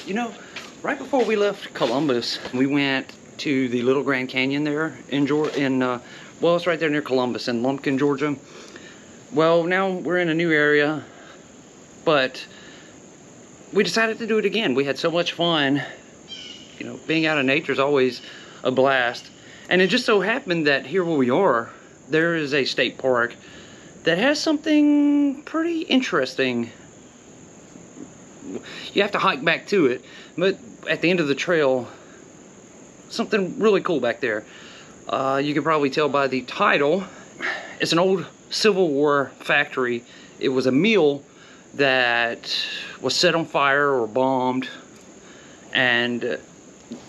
You know, right before we left Columbus, we went to the Little Grand Canyon there in Georgia. Well, it's right there near Columbus in Lumpkin, Georgia. Well, now we're in a new area, but we decided to do it again. We had so much fun. You know, being out in nature is always a blast. And it just so happened that here where we are, there is a state park that has something pretty interesting. You have to hike back to it, but at the end of the trail, something really cool back there. You can probably tell by the title. It's an old Civil War factory. It was a mill that was set on fire or bombed, and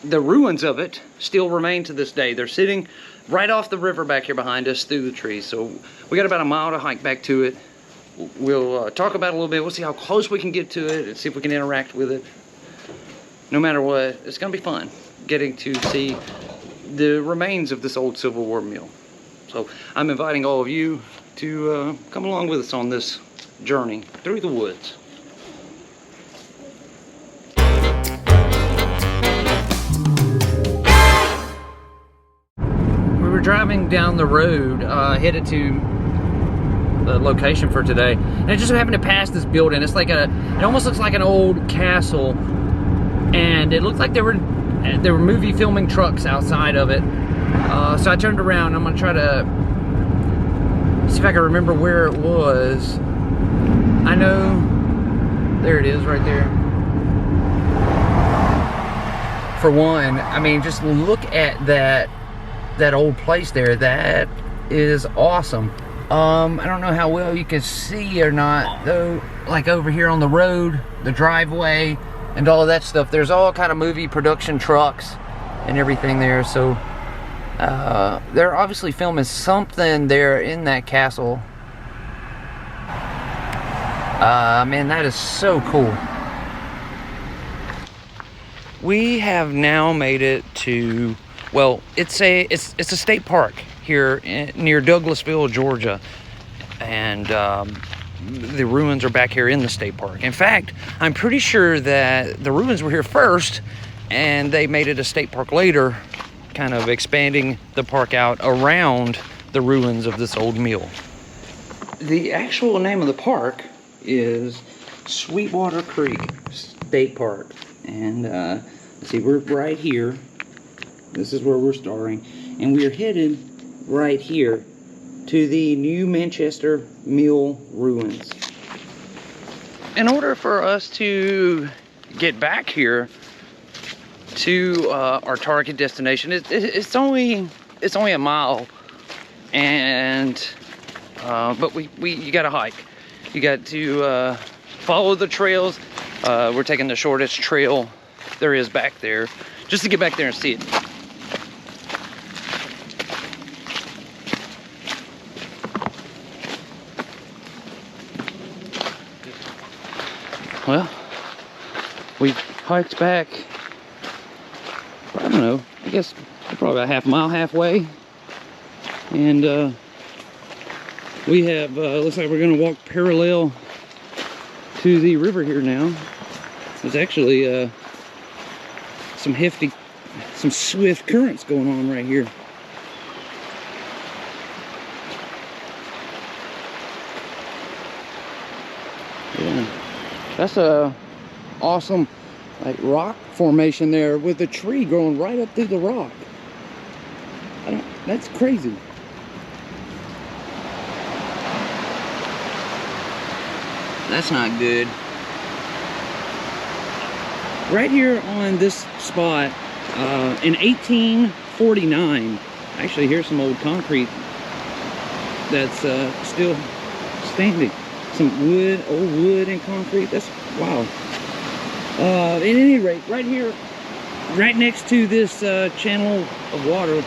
the ruins of it still remain to this day. They're sitting right off the river back here behind us through the trees. So we got about a mile to hike back to it. We'll talk about it a little bit. We'll see how close we can get to it and see if we can interact with it. No matter what, it's gonna be fun getting to see the remains of this old Civil War mill. So I'm inviting all of you to come along with us on this journey through the woods. We were driving down the road, headed to the location for today, and it just happened to pass this building. It's like it almost looks like an old castle, and it looked like there were movie filming trucks outside of it. So I turned around. I'm gonna try to see if I can remember where it was. I know, there it is right there. For one, I mean, just look at that old place there. That is awesome. I don't know how well you can see or not, though, like over here on the road, the driveway, and all of that stuff. There's all kind of movie production trucks and everything there. So they're obviously filming something there in that castle. Man, that is so cool. We have now made it to, well, it's a state park here near Douglasville, Georgia, and the ruins are back here in the state park. In fact, I'm pretty sure that the ruins were here first, and they made it a state park later, kind of expanding the park out around the ruins of this old mill. The actual name of the park is Sweetwater Creek State Park, and let's see, we're right here. This is where we're starting, and we are headed right here to the New Manchester Mill ruins. In order for us to get back here to our target destination, it's only a mile, and but you got to hike. You got to follow the trails. We're taking the shortest trail there is back there, just to get back there and see it. Well, we've hiked back, I don't know, I guess probably about half a mile, halfway. And we have, looks like we're gonna walk parallel to the river here now. There's actually some swift currents going on right here. Yeah. That's a awesome, like, rock formation there with a tree growing right up through the rock. That's crazy. That's not good. Right here on this spot, in 1849, actually here's some old concrete that's still standing. Some wood, old wood and concrete. That's wow. At any rate, right here, right next to this channel of water,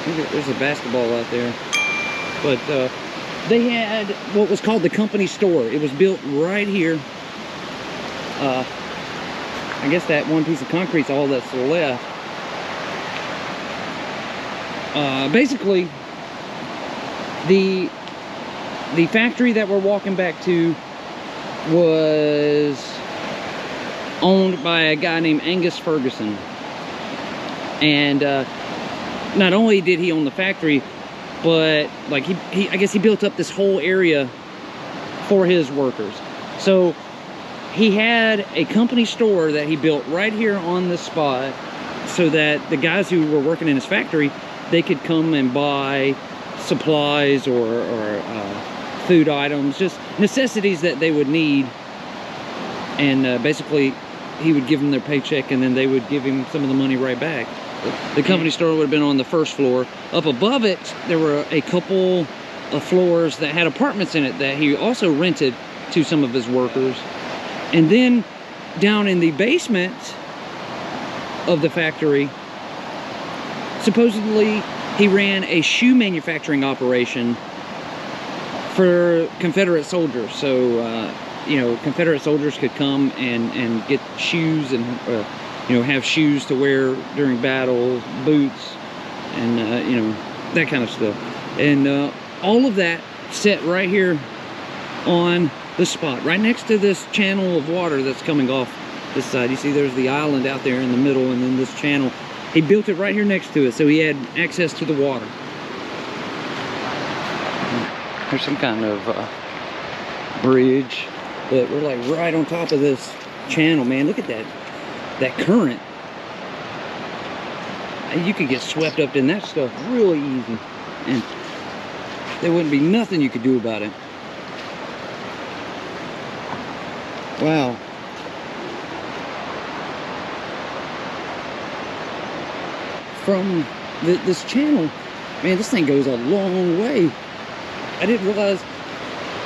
there's a basketball out there. But they had what was called the company store. It was built right here. I guess that one piece of concrete's all that's left. Basically, the factory that we're walking back to was owned by a guy named Angus Ferguson. And not only did he own the factory, but like I guess he built up this whole area for his workers. So he had a company store that he built right here on the spot, so that the guys who were working in his factory, they could come and buy supplies or food items, just necessities that they would need. And basically he would give them their paycheck, and then they would give him some of the money right back. The company store would have been on the first floor. Up above it, there were a couple of floors that had apartments in it that he also rented to some of his workers. And then down in the basement of the factory, supposedly he ran a shoe manufacturing operation for Confederate soldiers. So you know, Confederate soldiers could come and get shoes and you know, have shoes to wear during battle, boots, and you know, that kind of stuff. And all of that set right here on the spot, right next to this channel of water that's coming off this side. You see there's the island out there in the middle, and then this channel. He built it right here next to it, so he had access to the water. There's some kind of bridge, but we're like right on top of this channel, man. Look at that current. You could get swept up in that stuff really easy, and there wouldn't be nothing you could do about it. Wow. From this channel, man, this thing goes a long way. I didn't realize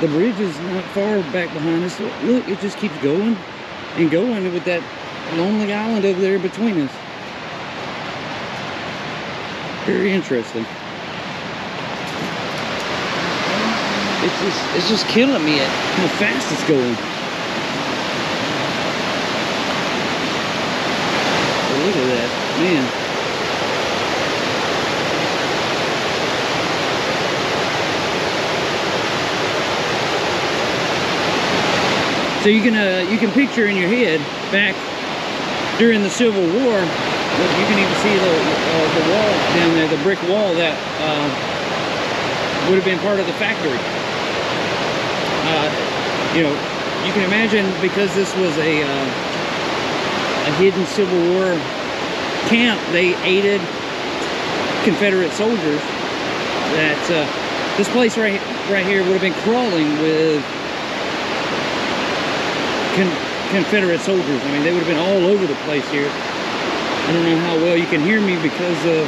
the bridge is not far back behind us. Look, it just keeps going and going with that lonely island over there between us. Very interesting. It's just killing me at how fast it's going. Oh, look at that, man. So you can picture in your head back during the Civil War. You can even see the wall down there, the brick wall that would have been part of the factory. You know, you can imagine, because this was a hidden Civil War camp, they aided Confederate soldiers. That this place right here would have been crawling with Confederate soldiers. I mean, they would have been all over the place here. I don't know how well you can hear me because of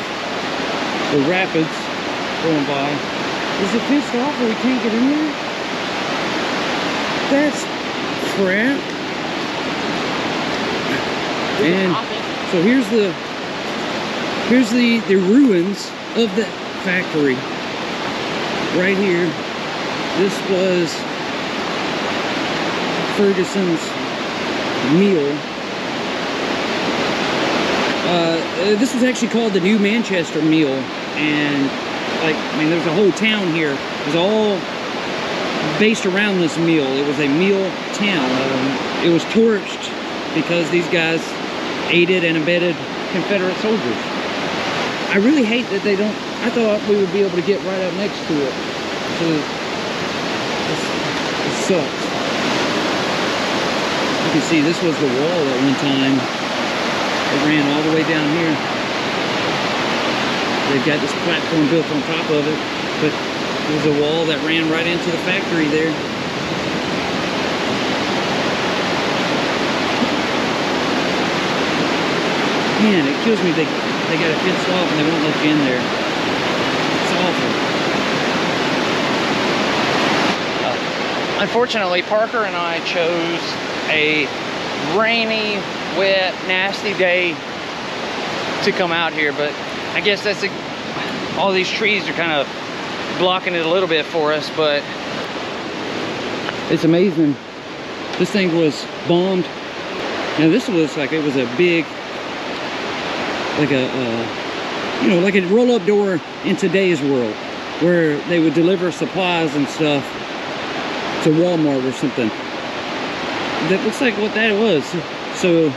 the rapids going by. Is it fenced off or we can't get in there? That's crap. And so here's the ruins of the factory right here. This was Ferguson's meal. This was actually called the New Manchester Meal, and like, I mean, there's a whole town here. It was all based around this meal. It was a meal town. It was torched because these guys aided and abetted Confederate soldiers. I really hate that they don't. I thought we would be able to get right up next to it. So it sucks. You can see this was the wall at one time. It ran all the way down here. They've got this platform built on top of it, but there was a wall that ran right into the factory there. Man, it kills me. They got it fenced off and they won't let you in there. It's awful. Unfortunately, Parker and I chose a rainy, wet, nasty day to come out here, but I guess that's all these trees are kind of blocking it a little bit for us. But it's amazing. This thing was bombed. Now this looks like it was a big, like a you know, like a roll-up door in today's world, where they would deliver supplies and stuff to Walmart or something. that looks like what that was. So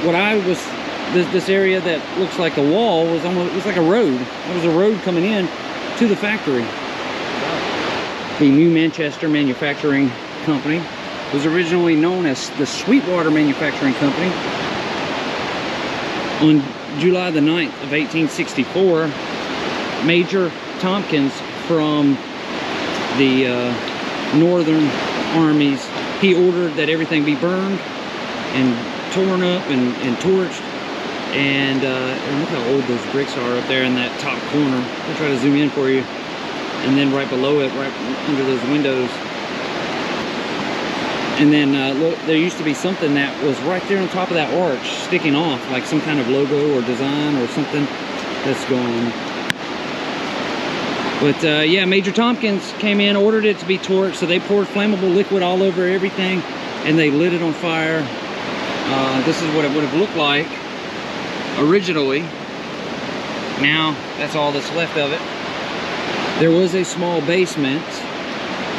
what I was, this area that looks like a wall was almost, it was like a road. It was a road coming in to the factory. The New Manchester Manufacturing Company was originally known as the Sweetwater Manufacturing Company. On July the 9th of 1864, Major Tompkins from the Northern armies, he ordered that everything be burned and torn up and torched. And look how old those bricks are up there in that top corner. I'll try to zoom in for you. And then right below it, right under those windows. And then look, there used to be something that was right there on top of that arch, sticking off, like some kind of logo or design or something. That's gone. But yeah, Major Tompkins came in, ordered it to be torched, so they poured flammable liquid all over everything, and they lit it on fire. This is what it would have looked like originally. Now, that's all that's left of it. There was a small basement.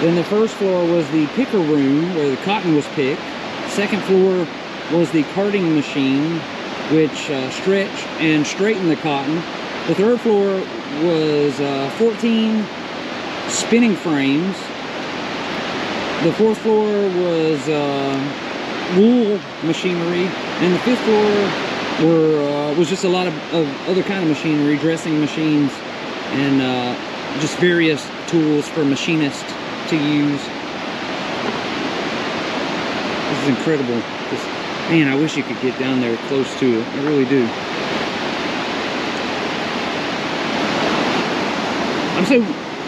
Then the first floor was the picker room where the cotton was picked. Second floor was the carding machine, which stretched and straightened the cotton. The third floor was 14 spinning frames. The fourth floor was wool machinery, and the fifth floor was just a lot of other kind of machinery, dressing machines, and just various tools for machinists to use. This is incredible. Man, I wish you could get down there close to it. I really do.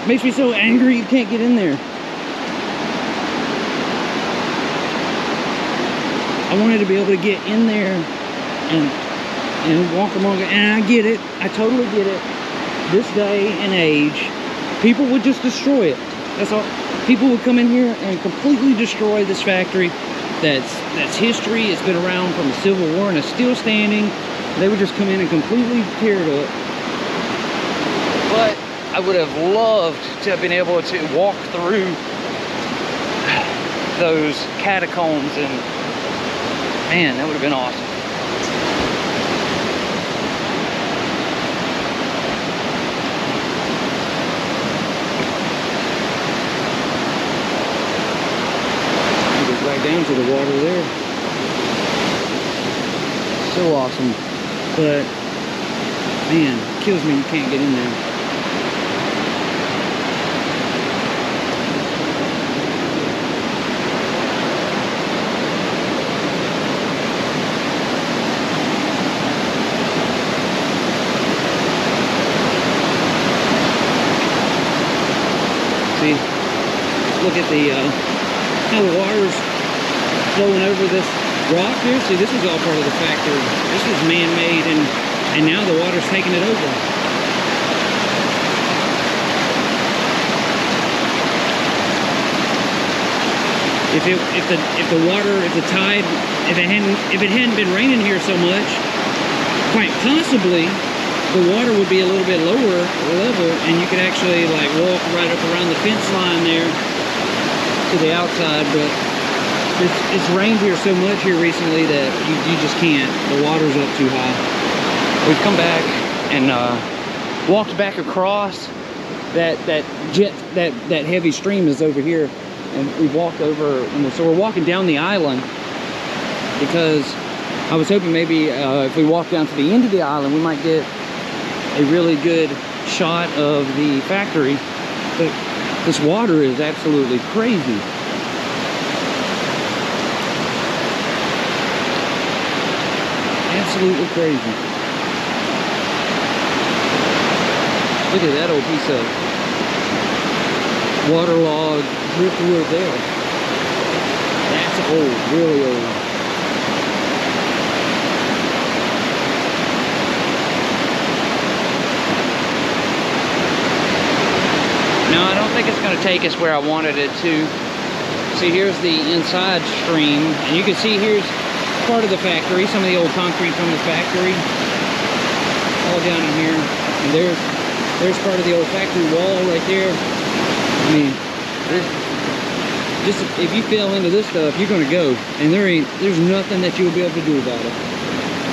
Makes me so angry you can't get in there. I wanted to be able to get in there and walk among it, and I get it. I totally get it. This day and age, people would just destroy it. That's all. People would come in here and completely destroy this factory. That's history. It's been around from the Civil War and it's still standing. They would just come in and completely tear it up. But I would have loved to have been able to walk through those catacombs, and man, that would have been awesome. Right down to the water there. So awesome. But man, it kills me you can't get in there. See, look at the how the water's flowing over this rock here. See, this is all part of the factory. This is man-made, and now the water's taking it over. If the tide, if it hadn't been raining here so much, quite possibly the water would be a little bit lower level, and you could actually like walk right up around the fence line there to the outside. But it's rained here so much here recently that you just can't. The water's up too high. We've come back and walked back across that heavy stream is over here, and we've walked over, and so we're walking down the island because I was hoping maybe if we walk down to the end of the island, we might get a really good shot of the factory. But this water is absolutely crazy. Absolutely crazy. Look at that old piece of waterlogged driftwood there. That's old, really old. Now, I don't think it's going to take us where I wanted it to. See, here's the inside stream, and you can see here's part of the factory, some of the old concrete from the factory, all down in here. And there's part of the old factory wall right there. I mean, just if you fell into this stuff, you're gonna go, and there's nothing that you'll be able to do about it.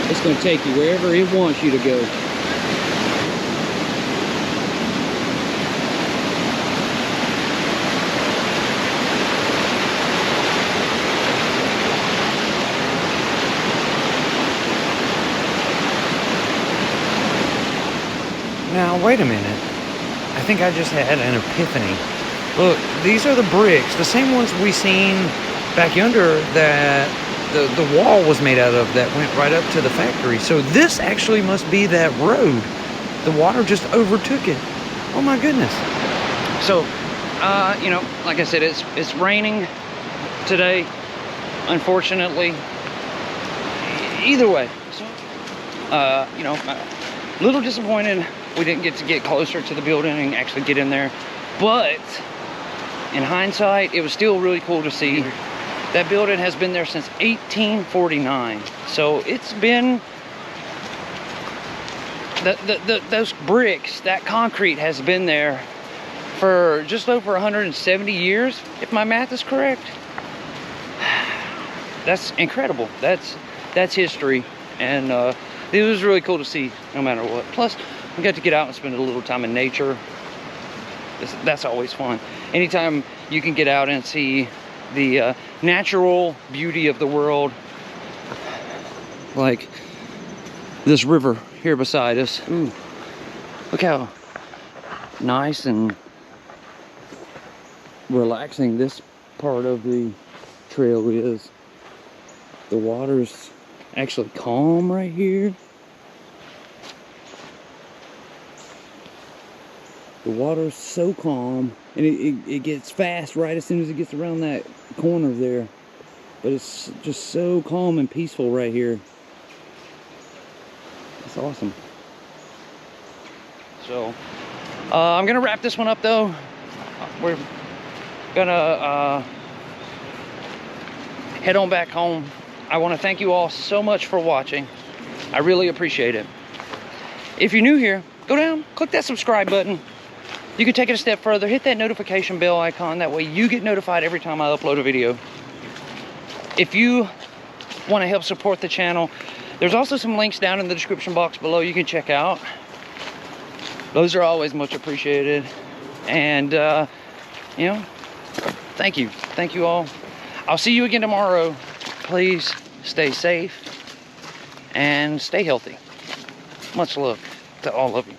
It's gonna take you wherever it wants you to go. Now, wait a minute. I think I just had an epiphany. Look, these are the bricks, the same ones we seen back yonder that the wall was made out of that went right up to the factory. So this actually must be that road. The water just overtook it. Oh my goodness. So, you know, like I said, it's raining today, unfortunately. Either way, you know, a little disappointed we didn't get to get closer to the building and actually get in there. But in hindsight, it was still really cool to see. That building has been there since 1849. So it's been, those bricks, that concrete has been there for just over 170 years, if my math is correct. That's incredible. That's history. And it was really cool to see no matter what. Plus, we got to get out and spend a little time in nature. That's always fun. Anytime you can get out and see the natural beauty of the world, like this river here beside us. Ooh, look how nice and relaxing this part of the trail is. The water's actually calm right here. The water's so calm, and it gets fast right as soon as it gets around that corner there. But it's just so calm and peaceful right here. It's awesome. So, I'm gonna wrap this one up though. We're gonna head on back home. I want to thank you all so much for watching. I really appreciate it. If you're new here, go down, click that subscribe button. You can take it a step further, hit that notification bell icon. That way you get notified every time I upload a video. If you want to help support the channel, there's also some links down in the description box below you can check out. Those are always much appreciated. And, you know, thank you. Thank you all. I'll see you again tomorrow. Please stay safe and stay healthy. Much love to all of you.